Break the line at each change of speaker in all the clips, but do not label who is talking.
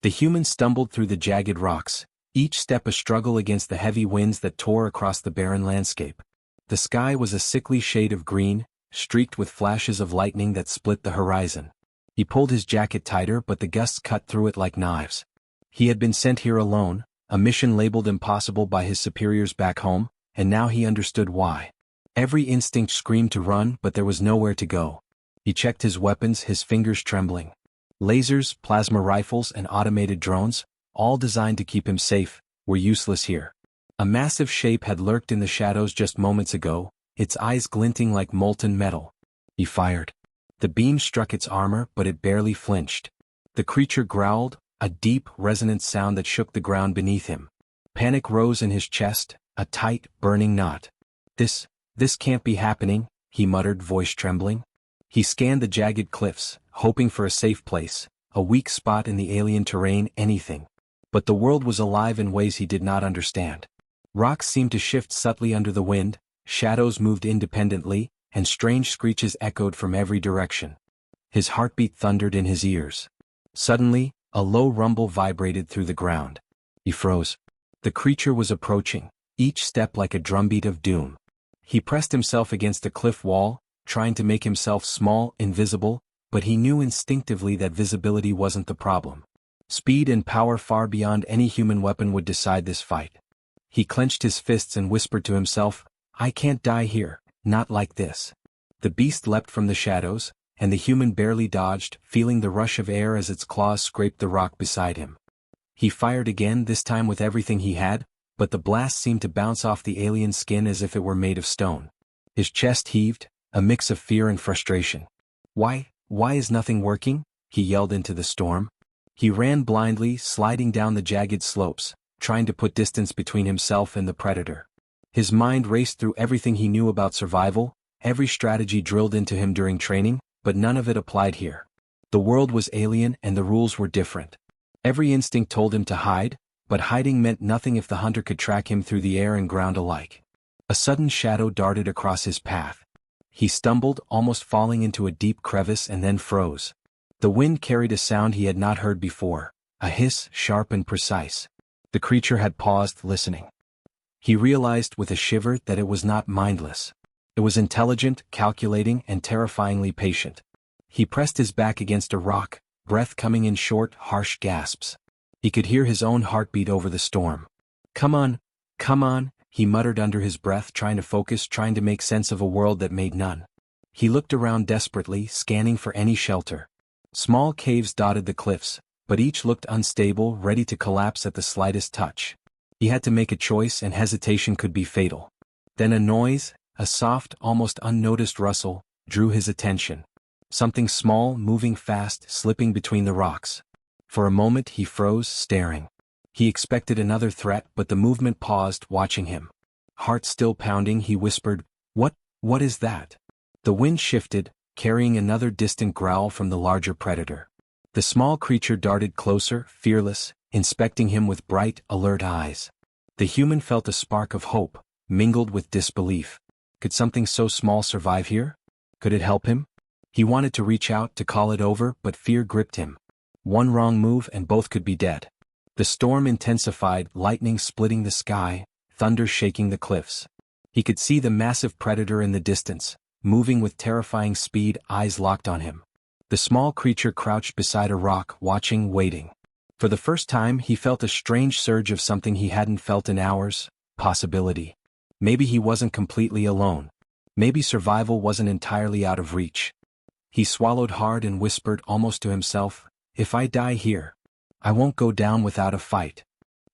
The human stumbled through the jagged rocks, each step a struggle against the heavy winds that tore across the barren landscape. The sky was a sickly shade of green, streaked with flashes of lightning that split the horizon. He pulled his jacket tighter, but the gusts cut through it like knives. He had been sent here alone, a mission labeled impossible by his superiors back home, and now he understood why. Every instinct screamed to run, but there was nowhere to go. He checked his weapons, his fingers trembling. Lasers, plasma rifles, and automated drones, all designed to keep him safe, were useless here. A massive shape had lurked in the shadows just moments ago, its eyes glinting like molten metal. He fired. The beam struck its armor, but it barely flinched. The creature growled, a deep, resonant sound that shook the ground beneath him. Panic rose in his chest, a tight, burning knot. This can't be happening, he muttered, voice trembling. He scanned the jagged cliffs, hoping for a safe place, a weak spot in the alien terrain, anything. But the world was alive in ways he did not understand. Rocks seemed to shift subtly under the wind, shadows moved independently, and strange screeches echoed from every direction. His heartbeat thundered in his ears. Suddenly, a low rumble vibrated through the ground. He froze. The creature was approaching, each step like a drumbeat of doom. He pressed himself against a cliff wall, trying to make himself small, invisible, but he knew instinctively that visibility wasn't the problem. Speed and power far beyond any human weapon would decide this fight. He clenched his fists and whispered to himself, "I can't die here, not like this." The beast leapt from the shadows, and the human barely dodged, feeling the rush of air as its claws scraped the rock beside him. He fired again, this time with everything he had, but the blast seemed to bounce off the alien's skin as if it were made of stone. His chest heaved, a mix of fear and frustration. Why is nothing working?" he yelled into the storm. He ran blindly, sliding down the jagged slopes, trying to put distance between himself and the predator. His mind raced through everything he knew about survival, every strategy drilled into him during training, but none of it applied here. The world was alien and the rules were different. Every instinct told him to hide, but hiding meant nothing if the hunter could track him through the air and ground alike. A sudden shadow darted across his path. He stumbled, almost falling into a deep crevice, and then froze. The wind carried a sound he had not heard before, a hiss, sharp and precise. The creature had paused, listening. He realized with a shiver that it was not mindless. It was intelligent, calculating, and terrifyingly patient. He pressed his back against a rock, breath coming in short, harsh gasps. He could hear his own heartbeat over the storm. Come on, he muttered under his breath, trying to focus, trying to make sense of a world that made none. He looked around desperately, scanning for any shelter. Small caves dotted the cliffs, but each looked unstable, ready to collapse at the slightest touch. He had to make a choice, and hesitation could be fatal. Then a noise, a soft, almost unnoticed rustle, drew his attention. Something small, moving fast, slipping between the rocks. For a moment he froze, staring. He expected another threat, but the movement paused, watching him. Heart still pounding, he whispered, What is that?" The wind shifted, carrying another distant growl from the larger predator. The small creature darted closer, fearless, inspecting him with bright, alert eyes. The human felt a spark of hope, mingled with disbelief. Could something so small survive here? Could it help him? He wanted to reach out, to call it over, but fear gripped him. One wrong move and both could be dead. The storm intensified, lightning splitting the sky, thunder shaking the cliffs. He could see the massive predator in the distance, moving with terrifying speed, eyes locked on him. The small creature crouched beside a rock, watching, waiting. For the first time he felt a strange surge of something he hadn't felt in hours, possibility. Maybe he wasn't completely alone. Maybe survival wasn't entirely out of reach. He swallowed hard and whispered almost to himself, "If I die here, I won't go down without a fight."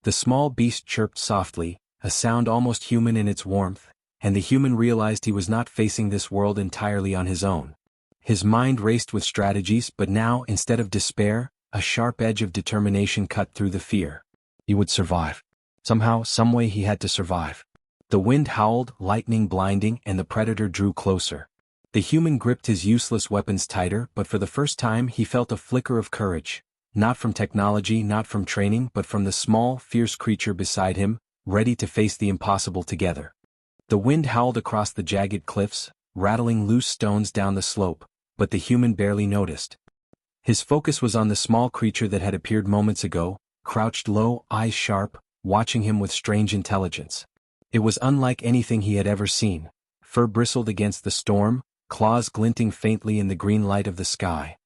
The small beast chirped softly, a sound almost human in its warmth, and the human realized he was not facing this world entirely on his own. His mind raced with strategies, but now, instead of despair, a sharp edge of determination cut through the fear. He would survive. Somehow, someway he had to survive. The wind howled, lightning blinding, and the predator drew closer. The human gripped his useless weapons tighter, but for the first time he felt a flicker of courage. Not from technology, not from training, but from the small, fierce creature beside him, ready to face the impossible together. The wind howled across the jagged cliffs, rattling loose stones down the slope, but the human barely noticed. His focus was on the small creature that had appeared moments ago, crouched low, eyes sharp, watching him with strange intelligence. It was unlike anything he had ever seen. Fur bristled against the storm, claws glinting faintly in the green light of the sky.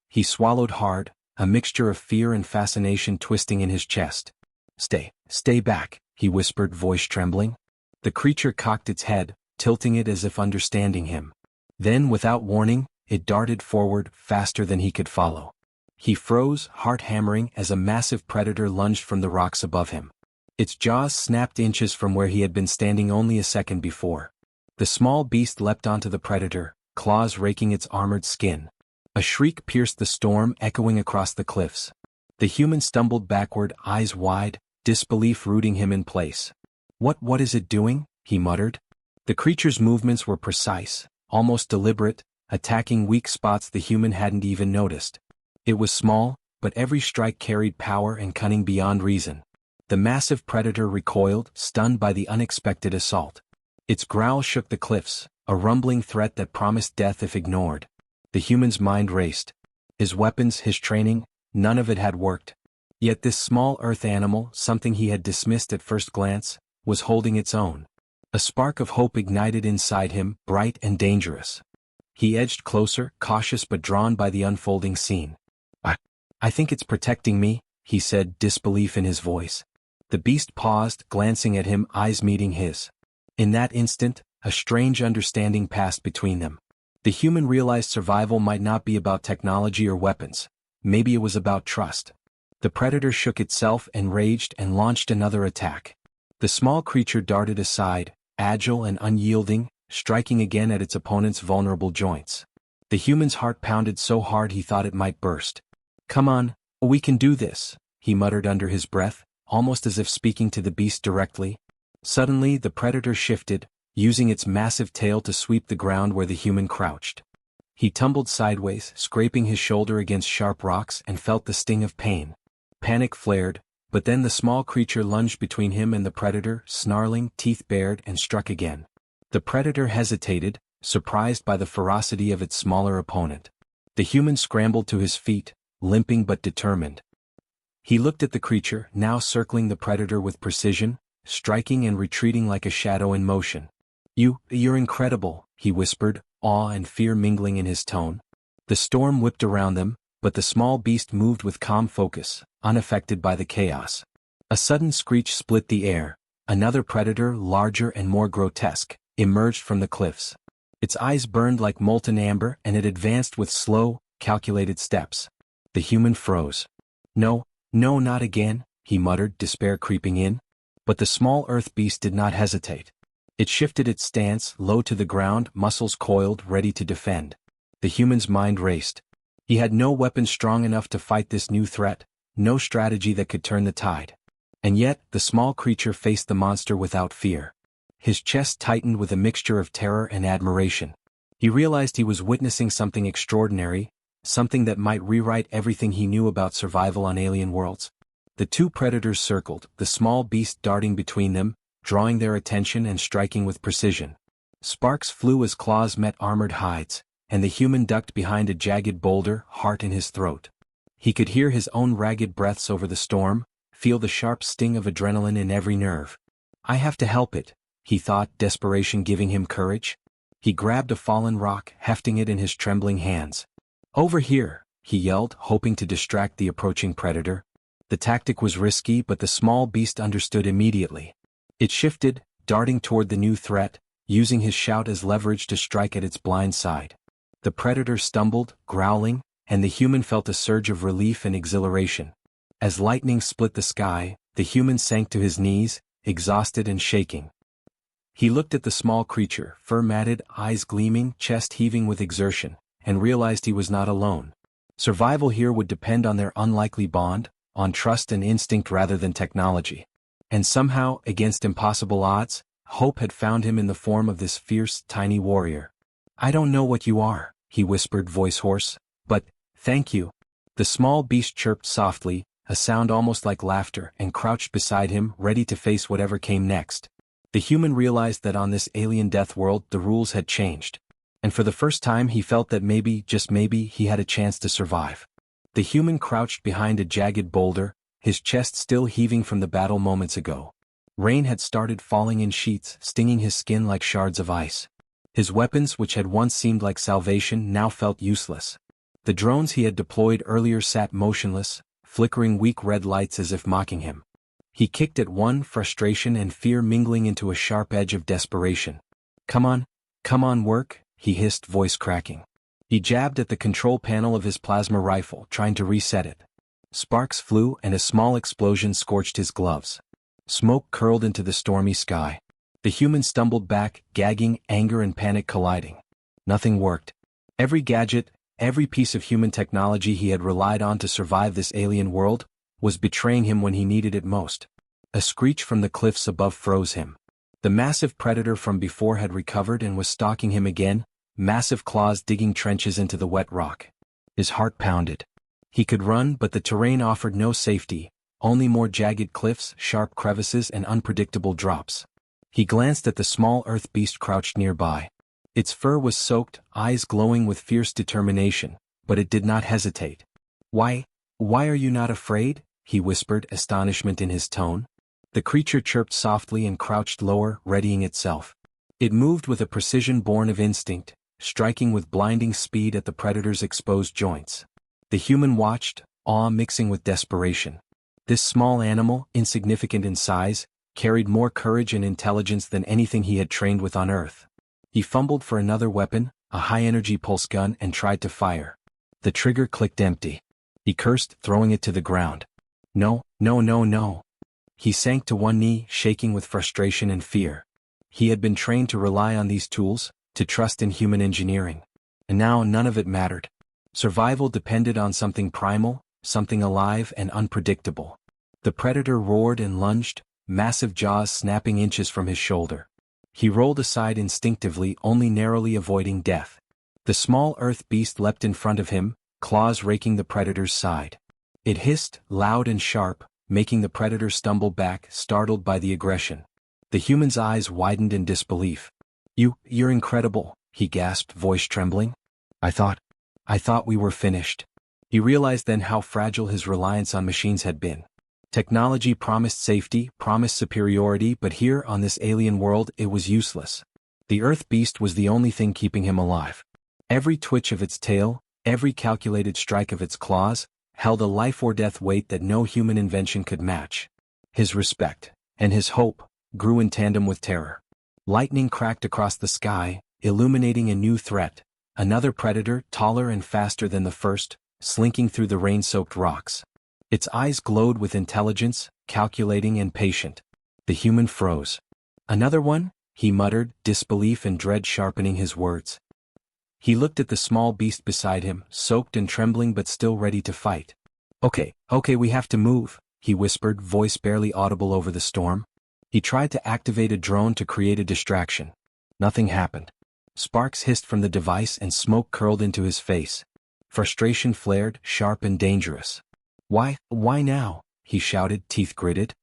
He swallowed hard, a mixture of fear and fascination twisting in his chest. Stay back, he whispered, voice trembling. The creature cocked its head, tilting it as if understanding him. Then, without warning, it darted forward, faster than he could follow. He froze, heart hammering, as a massive predator lunged from the rocks above him. Its jaws snapped inches from where he had been standing only a second before. The small beast leapt onto the predator, claws raking its armored skin. A shriek pierced the storm, echoing across the cliffs. The human stumbled backward, eyes wide, disbelief rooting him in place. What is it doing?" he muttered. The creature's movements were precise, almost deliberate, attacking weak spots the human hadn't even noticed. It was small, but every strike carried power and cunning beyond reason. The massive predator recoiled, stunned by the unexpected assault. Its growl shook the cliffs, a rumbling threat that promised death if ignored. The human's mind raced. His weapons, his training, none of it had worked. Yet this small earth animal, something he had dismissed at first glance, was holding its own. A spark of hope ignited inside him, bright and dangerous. He edged closer, cautious but drawn by the unfolding scene. I think it's protecting me," he said, disbelief in his voice. The beast paused, glancing at him, eyes meeting his. In that instant, a strange understanding passed between them. The human realized survival might not be about technology or weapons. Maybe it was about trust. The predator shook itself, enraged, and launched another attack. The small creature darted aside, agile and unyielding, striking again at its opponent's vulnerable joints. The human's heart pounded so hard he thought it might burst. "Come on, we can do this," he muttered under his breath, almost as if speaking to the beast directly. Suddenly the predator shifted, using its massive tail to sweep the ground where the human crouched. He tumbled sideways, scraping his shoulder against sharp rocks, and felt the sting of pain. Panic flared, but then the small creature lunged between him and the predator, snarling, teeth bared, and struck again. The predator hesitated, surprised by the ferocity of its smaller opponent. The human scrambled to his feet, limping but determined. He looked at the creature, now circling the predator with precision, striking and retreating like a shadow in motion. You're incredible," he whispered, awe and fear mingling in his tone. The storm whipped around them, but the small beast moved with calm focus, unaffected by the chaos. A sudden screech split the air. Another predator, larger and more grotesque, emerged from the cliffs. Its eyes burned like molten amber, and it advanced with slow, calculated steps. The human froze. No, not again," he muttered, despair creeping in. But the small earth beast did not hesitate. It shifted its stance, low to the ground, muscles coiled, ready to defend. The human's mind raced. He had no weapon strong enough to fight this new threat, no strategy that could turn the tide. And yet, the small creature faced the monster without fear. His chest tightened with a mixture of terror and admiration. He realized he was witnessing something extraordinary, something that might rewrite everything he knew about survival on alien worlds. The two predators circled, the small beast darting between them, drawing their attention and striking with precision. Sparks flew as claws met armored hides, and the human ducked behind a jagged boulder, heart in his throat. He could hear his own ragged breaths over the storm, feel the sharp sting of adrenaline in every nerve. "I have to help it," he thought, desperation giving him courage. He grabbed a fallen rock, hefting it in his trembling hands. "Over here," he yelled, hoping to distract the approaching predator. The tactic was risky, but the small beast understood immediately. It shifted, darting toward the new threat, using his shout as leverage to strike at its blind side. The predator stumbled, growling, and the human felt a surge of relief and exhilaration. As lightning split the sky, the human sank to his knees, exhausted and shaking. He looked at the small creature, fur-matted, eyes gleaming, chest heaving with exertion, and realized he was not alone. Survival here would depend on their unlikely bond, on trust and instinct rather than technology. And somehow, against impossible odds, hope had found him in the form of this fierce, tiny warrior. "I don't know what you are," he whispered, voice hoarse, "but, thank you." The small beast chirped softly, a sound almost like laughter, and crouched beside him, ready to face whatever came next. The human realized that on this alien death world the rules had changed. And for the first time he felt that maybe, just maybe, he had a chance to survive. The human crouched behind a jagged boulder, his chest still heaving from the battle moments ago. Rain had started falling in sheets, stinging his skin like shards of ice. His weapons, which had once seemed like salvation, now felt useless. The drones he had deployed earlier sat motionless, flickering weak red lights as if mocking him. He kicked at one, frustration and fear mingling into a sharp edge of desperation. Come on, work, he hissed, voice cracking. He jabbed at the control panel of his plasma rifle, trying to reset it. Sparks flew and a small explosion scorched his gloves. Smoke curled into the stormy sky. The human stumbled back, gagging, anger and panic colliding. Nothing worked. Every gadget, every piece of human technology he had relied on to survive this alien world, was betraying him when he needed it most. A screech from the cliffs above froze him. The massive predator from before had recovered and was stalking him again, massive claws digging trenches into the wet rock. His heart pounded. He could run, but the terrain offered no safety, only more jagged cliffs, sharp crevices and unpredictable drops. He glanced at the small earth beast crouched nearby. Its fur was soaked, eyes glowing with fierce determination, but it did not hesitate. Why are you not afraid?" he whispered, astonishment in his tone. The creature chirped softly and crouched lower, readying itself. It moved with a precision born of instinct, striking with blinding speed at the predator's exposed joints. The human watched, awe mixing with desperation. This small animal, insignificant in size, carried more courage and intelligence than anything he had trained with on Earth. He fumbled for another weapon, a high-energy pulse gun, and tried to fire. The trigger clicked empty. He cursed, throwing it to the ground. No. He sank to one knee, shaking with frustration and fear. He had been trained to rely on these tools, to trust in human engineering. And now none of it mattered. Survival depended on something primal, something alive and unpredictable. The predator roared and lunged, massive jaws snapping inches from his shoulder. He rolled aside instinctively, only narrowly avoiding death. The small earth beast leapt in front of him, claws raking the predator's side. It hissed, loud and sharp, making the predator stumble back, startled by the aggression. The human's eyes widened in disbelief. You're incredible," he gasped, voice trembling. I thought we were finished." He realized then how fragile his reliance on machines had been. Technology promised safety, promised superiority, but here on this alien world it was useless. The earth beast was the only thing keeping him alive. Every twitch of its tail, every calculated strike of its claws, held a life-or-death weight that no human invention could match. His respect, and his hope, grew in tandem with terror. Lightning cracked across the sky, illuminating a new threat, another predator, taller and faster than the first, slinking through the rain-soaked rocks. Its eyes glowed with intelligence, calculating and patient. The human froze. "Another one?" he muttered, disbelief and dread sharpening his words. He looked at the small beast beside him, soaked and trembling but still ready to fight. Okay, we have to move," he whispered, voice barely audible over the storm. He tried to activate a drone to create a distraction. Nothing happened. Sparks hissed from the device and smoke curled into his face. Frustration flared, sharp and dangerous. Why now?" he shouted, teeth gritted.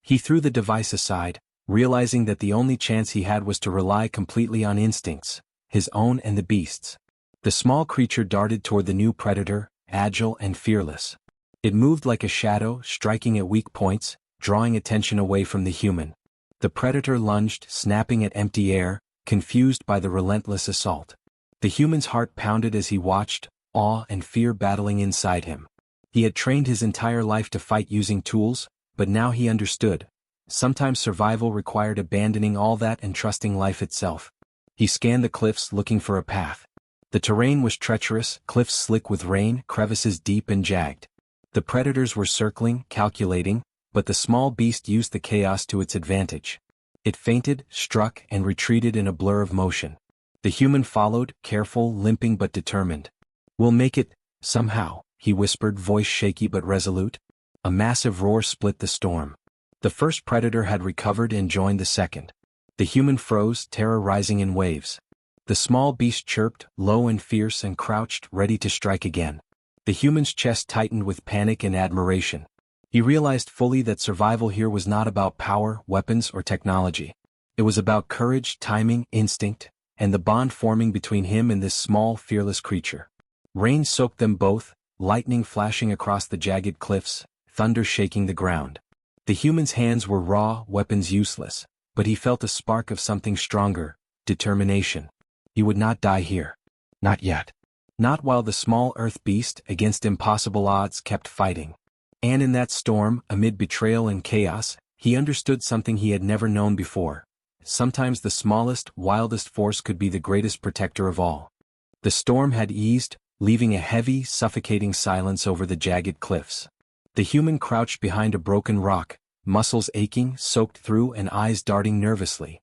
He threw the device aside, realizing that the only chance he had was to rely completely on instincts, his own and the beast's. The small creature darted toward the new predator, agile and fearless. It moved like a shadow, striking at weak points, drawing attention away from the human. The predator lunged, snapping at empty air, confused by the relentless assault. The human's heart pounded as he watched, awe and fear battling inside him. He had trained his entire life to fight using tools, but now he understood. Sometimes survival required abandoning all that and trusting life itself. He scanned the cliffs looking for a path. The terrain was treacherous, cliffs slick with rain, crevices deep and jagged. The predators were circling, calculating, but the small beast used the chaos to its advantage. It feinted, struck, and retreated in a blur of motion. The human followed, careful, limping but determined. "We'll make it, somehow," he whispered, voice shaky but resolute. A massive roar split the storm. The first predator had recovered and joined the second. The human froze, terror rising in waves. The small beast chirped, low and fierce, and crouched, ready to strike again. The human's chest tightened with panic and admiration. He realized fully that survival here was not about power, weapons, or technology. It was about courage, timing, instinct, and the bond forming between him and this small, fearless creature. Rain soaked them both, lightning flashing across the jagged cliffs, thunder shaking the ground. The human's hands were raw, weapons useless, but he felt a spark of something stronger, determination. He would not die here. Not yet. Not while the small earth beast, against impossible odds, kept fighting. And in that storm, amid betrayal and chaos, he understood something he had never known before. Sometimes the smallest, wildest force could be the greatest protector of all. The storm had eased, leaving a heavy, suffocating silence over the jagged cliffs. The human crouched behind a broken rock, muscles aching, soaked through, and eyes darting nervously.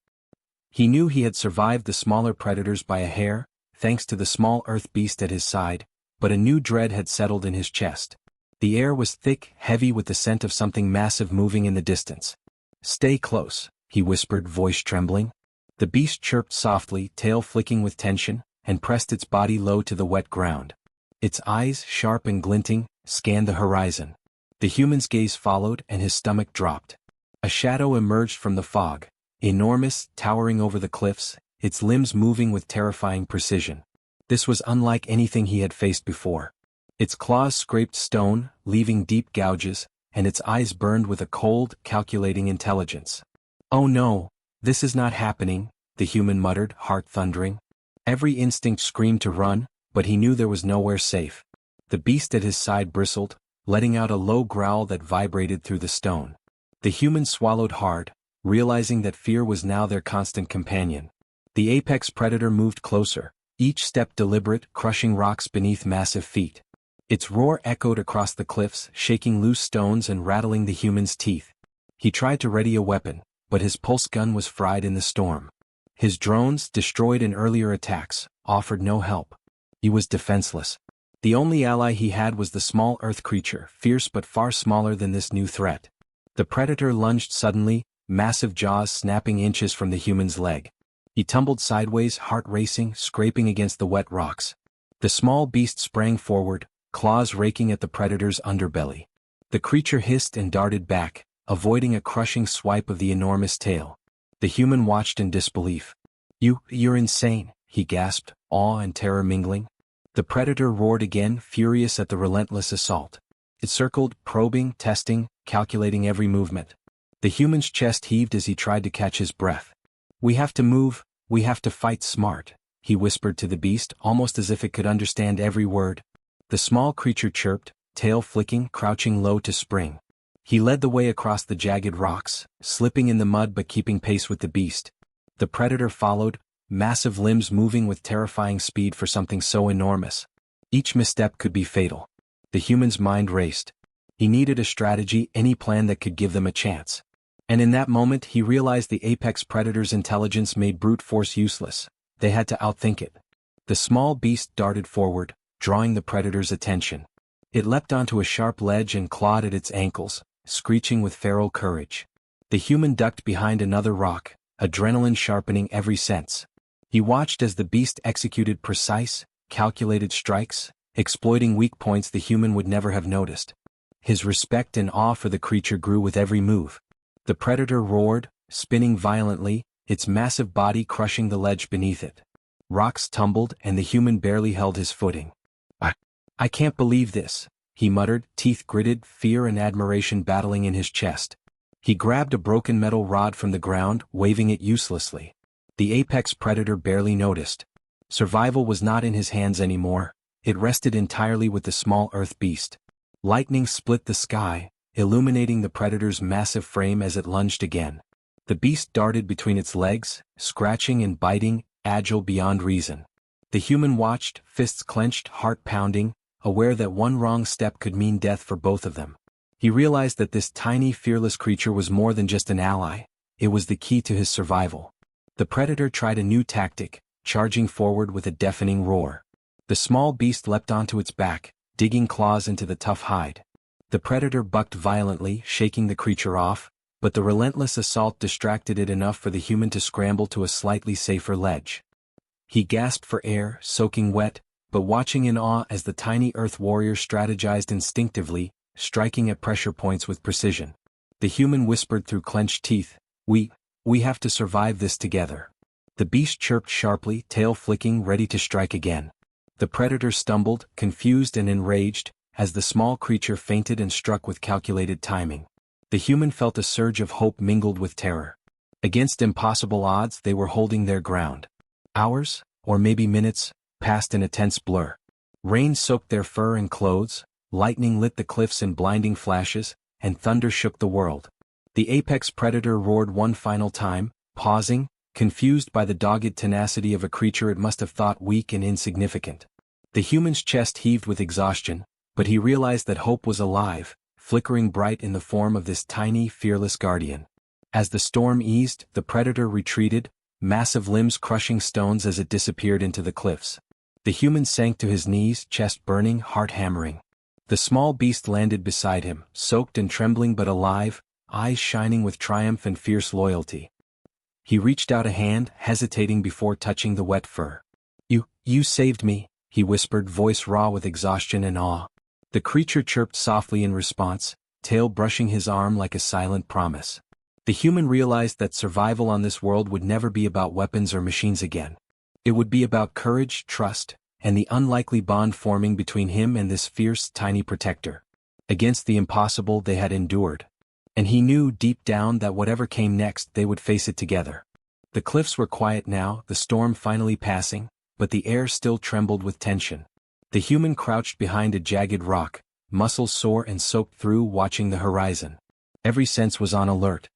He knew he had survived the smaller predators by a hair, thanks to the small earth beast at his side, but a new dread had settled in his chest. The air was thick, heavy with the scent of something massive moving in the distance. "Stay close," he whispered, voice trembling. The beast chirped softly, tail flicking with tension, and pressed its body low to the wet ground. Its eyes, sharp and glinting, scanned the horizon. The human's gaze followed, and his stomach dropped. A shadow emerged from the fog, enormous, towering over the cliffs, its limbs moving with terrifying precision. This was unlike anything he had faced before. Its claws scraped stone, leaving deep gouges, and its eyes burned with a cold, calculating intelligence. "Oh no, this is not happening," the human muttered, heart thundering. Every instinct screamed to run, but he knew there was nowhere safe. The beast at his side bristled, letting out a low growl that vibrated through the stone. The human swallowed hard, realizing that fear was now their constant companion. The apex predator moved closer, each step deliberate, crushing rocks beneath massive feet. Its roar echoed across the cliffs, shaking loose stones and rattling the human's teeth. He tried to ready a weapon, but his pulse gun was fried in the storm. His drones, destroyed in earlier attacks, offered no help. He was defenseless. The only ally he had was the small earth creature, fierce but far smaller than this new threat. The predator lunged suddenly, massive jaws snapping inches from the human's leg. He tumbled sideways, heart racing, scraping against the wet rocks. The small beast sprang forward, claws raking at the predator's underbelly. The creature hissed and darted back, avoiding a crushing swipe of the enormous tail. The human watched in disbelief. You're insane," he gasped, awe and terror mingling. The predator roared again, furious at the relentless assault. It circled, probing, testing, calculating every movement. The human's chest heaved as he tried to catch his breath. "We have to move, we have to fight smart," he whispered to the beast, almost as if it could understand every word. The small creature chirped, tail flicking, crouching low to spring. He led the way across the jagged rocks, slipping in the mud but keeping pace with the beast. The predator followed, massive limbs moving with terrifying speed for something so enormous. Each misstep could be fatal. The human's mind raced. He needed a strategy, any plan that could give them a chance. And in that moment he realized the apex predator's intelligence made brute force useless. They had to outthink it. The small beast darted forward, drawing the predator's attention. It leapt onto a sharp ledge and clawed at its ankles, screeching with feral courage. The human ducked behind another rock, adrenaline sharpening every sense. He watched as the beast executed precise, calculated strikes, exploiting weak points the human would never have noticed. His respect and awe for the creature grew with every move. The predator roared, spinning violently, its massive body crushing the ledge beneath it. Rocks tumbled and the human barely held his footing. I can't believe this," he muttered, teeth gritted, fear and admiration battling in his chest. He grabbed a broken metal rod from the ground, waving it uselessly. The apex predator barely noticed. Survival was not in his hands anymore, it rested entirely with the small earth beast. Lightning split the sky, illuminating the predator's massive frame as it lunged again. The beast darted between its legs, scratching and biting, agile beyond reason. The human watched, fists clenched, heart pounding, aware that one wrong step could mean death for both of them. He realized that this tiny, fearless creature was more than just an ally, it was the key to his survival. The predator tried a new tactic, charging forward with a deafening roar. The small beast leapt onto its back, digging claws into the tough hide. The predator bucked violently, shaking the creature off, but the relentless assault distracted it enough for the human to scramble to a slightly safer ledge. He gasped for air, soaking wet, but watching in awe as the tiny earth warrior strategized instinctively, striking at pressure points with precision. The human whispered through clenched teeth, We have to survive this together." The beast chirped sharply, tail flicking, ready to strike again. The predator stumbled, confused and enraged, as the small creature feinted and struck with calculated timing. The human felt a surge of hope mingled with terror. Against impossible odds, they were holding their ground. Hours, or maybe minutes, passed in a tense blur. Rain soaked their fur and clothes, lightning lit the cliffs in blinding flashes, and thunder shook the world. The apex predator roared one final time, pausing, confused by the dogged tenacity of a creature it must have thought weak and insignificant. The human's chest heaved with exhaustion, but he realized that hope was alive, flickering bright in the form of this tiny, fearless guardian. As the storm eased, the predator retreated, massive limbs crushing stones as it disappeared into the cliffs. The human sank to his knees, chest burning, heart hammering. The small beast landed beside him, soaked and trembling but alive, eyes shining with triumph and fierce loyalty. He reached out a hand, hesitating before touching the wet fur. You saved me," he whispered, voice raw with exhaustion and awe. The creature chirped softly in response, tail brushing his arm like a silent promise. The human realized that survival on this world would never be about weapons or machines again. It would be about courage, trust, and the unlikely bond forming between him and this fierce, tiny protector. Against the impossible they had endured. And he knew deep down that whatever came next they would face it together. The cliffs were quiet now, the storm finally passing, but the air still trembled with tension. The human crouched behind a jagged rock, muscles sore and soaked through, watching the horizon. Every sense was on alert.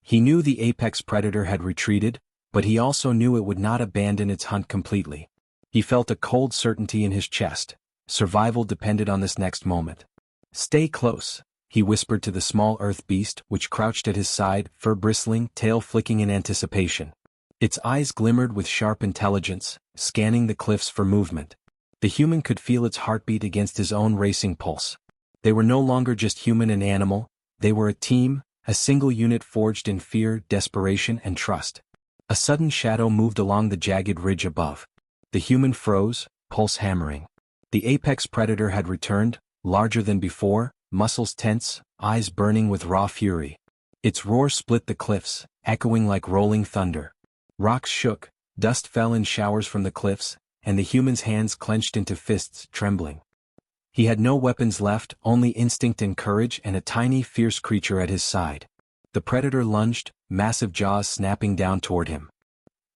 He knew the apex predator had retreated, but he also knew it would not abandon its hunt completely. He felt a cold certainty in his chest. Survival depended on this next moment. "Stay close," he whispered to the small earth beast, which crouched at his side, fur bristling, tail flicking in anticipation. Its eyes glimmered with sharp intelligence, scanning the cliffs for movement. The human could feel its heartbeat against his own racing pulse. They were no longer just human and animal, they were a team, a single unit forged in fear, desperation, and trust. A sudden shadow moved along the jagged ridge above. The human froze, pulse hammering. The apex predator had returned, larger than before, muscles tense, eyes burning with raw fury. Its roar split the cliffs, echoing like rolling thunder. Rocks shook, dust fell in showers from the cliffs, and the human's hands clenched into fists, trembling. He had no weapons left, only instinct and courage, and a tiny, fierce creature at his side. The predator lunged, massive jaws snapping down toward him.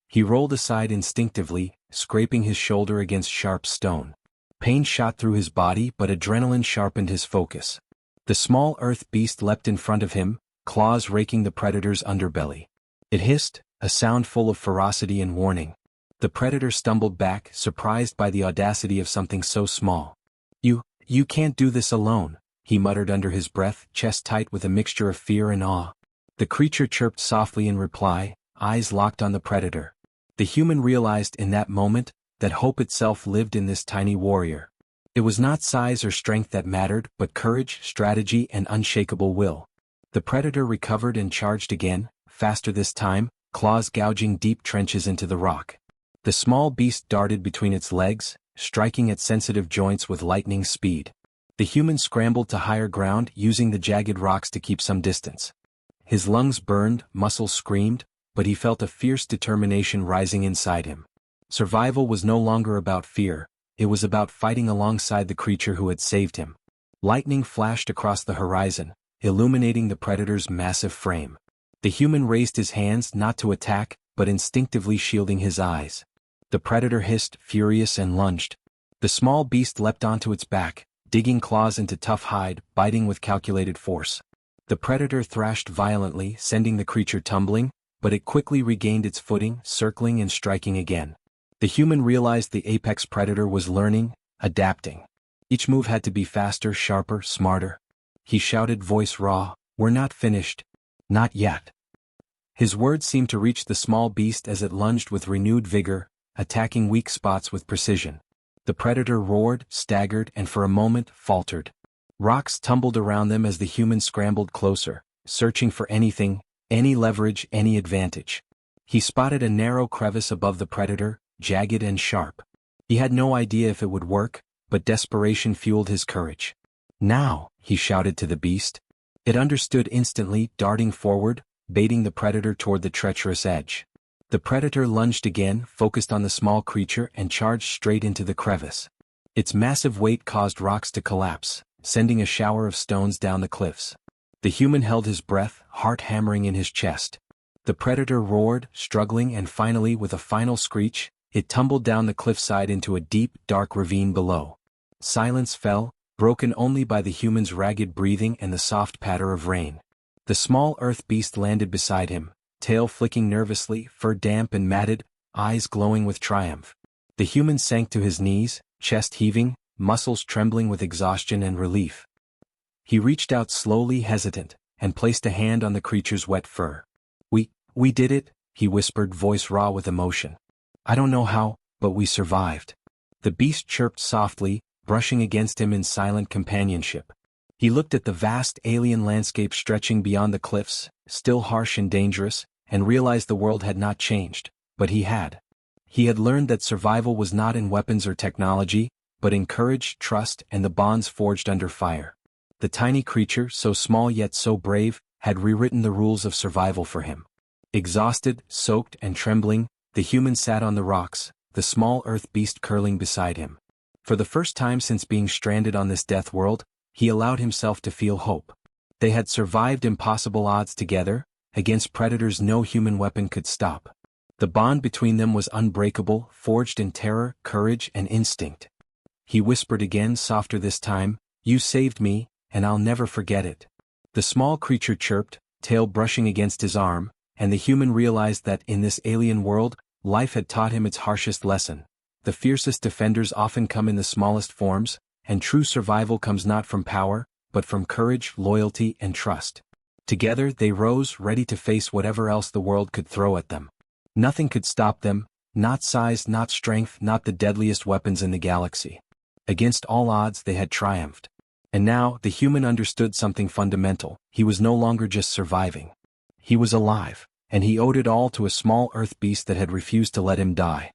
He rolled aside instinctively, scraping his shoulder against sharp stone. Pain shot through his body, but adrenaline sharpened his focus. The small earth beast leapt in front of him, claws raking the predator's underbelly. It hissed, a sound full of ferocity and warning. The predator stumbled back, surprised by the audacity of something so small. You can't do this alone," he muttered under his breath, chest tight with a mixture of fear and awe. The creature chirped softly in reply, eyes locked on the predator. The human realized in that moment that hope itself lived in this tiny warrior. It was not size or strength that mattered, but courage, strategy, and unshakable will. The predator recovered and charged again, faster this time, claws gouging deep trenches into the rock. The small beast darted between its legs, striking at sensitive joints with lightning speed. The human scrambled to higher ground, using the jagged rocks to keep some distance. His lungs burned, muscles screamed, but he felt a fierce determination rising inside him. Survival was no longer about fear, it was about fighting alongside the creature who had saved him. Lightning flashed across the horizon, illuminating the predator's massive frame. The human raised his hands not to attack, but instinctively shielding his eyes. The predator hissed, furious, and lunged. The small beast leapt onto its back, digging claws into tough hide, biting with calculated force. The predator thrashed violently, sending the creature tumbling, but it quickly regained its footing, circling and striking again. The human realized the apex predator was learning, adapting. Each move had to be faster, sharper, smarter. He shouted, voice raw, "We're not finished. Not yet." His words seemed to reach the small beast as it lunged with renewed vigor, attacking weak spots with precision. The predator roared, staggered, and for a moment, faltered. Rocks tumbled around them as the human scrambled closer, searching for anything, any leverage, any advantage. He spotted a narrow crevice above the predator, jagged and sharp. He had no idea if it would work, but desperation fueled his courage. "Now," he shouted to the beast. It understood instantly, darting forward, baiting the predator toward the treacherous edge. The predator lunged again, focused on the small creature, and charged straight into the crevice. Its massive weight caused rocks to collapse, sending a shower of stones down the cliffs. The human held his breath, heart hammering in his chest. The predator roared, struggling, and finally, with a final screech, it tumbled down the cliffside into a deep, dark ravine below. Silence fell, broken only by the human's ragged breathing and the soft patter of rain. The small earth beast landed beside him, tail flicking nervously, fur damp and matted, eyes glowing with triumph. The human sank to his knees, chest heaving, muscles trembling with exhaustion and relief. He reached out slowly, hesitant, and placed a hand on the creature's wet fur. We did it," he whispered, voice raw with emotion. "I don't know how, but we survived." The beast chirped softly, brushing against him in silent companionship. He looked at the vast alien landscape stretching beyond the cliffs, still harsh and dangerous, and realized the world had not changed, but he had. He had learned that survival was not in weapons or technology, but in courage, trust, and the bonds forged under fire. The tiny creature, so small yet so brave, had rewritten the rules of survival for him. Exhausted, soaked, and trembling, the human sat on the rocks, the small earth beast curling beside him. For the first time since being stranded on this death world, he allowed himself to feel hope. They had survived impossible odds together, against predators no human weapon could stop. The bond between them was unbreakable, forged in terror, courage, and instinct. He whispered again, softer this time, "You saved me, and I'll never forget it." The small creature chirped, tail brushing against his arm, and the human realized that in this alien world, life had taught him its harshest lesson. The fiercest defenders often come in the smallest forms, and true survival comes not from power, but from courage, loyalty, and trust. Together they rose, ready to face whatever else the world could throw at them. Nothing could stop them, not size, not strength, not the deadliest weapons in the galaxy. Against all odds they had triumphed. And now, the human understood something fundamental. He was no longer just surviving. He was alive, and he owed it all to a small earth beast that had refused to let him die.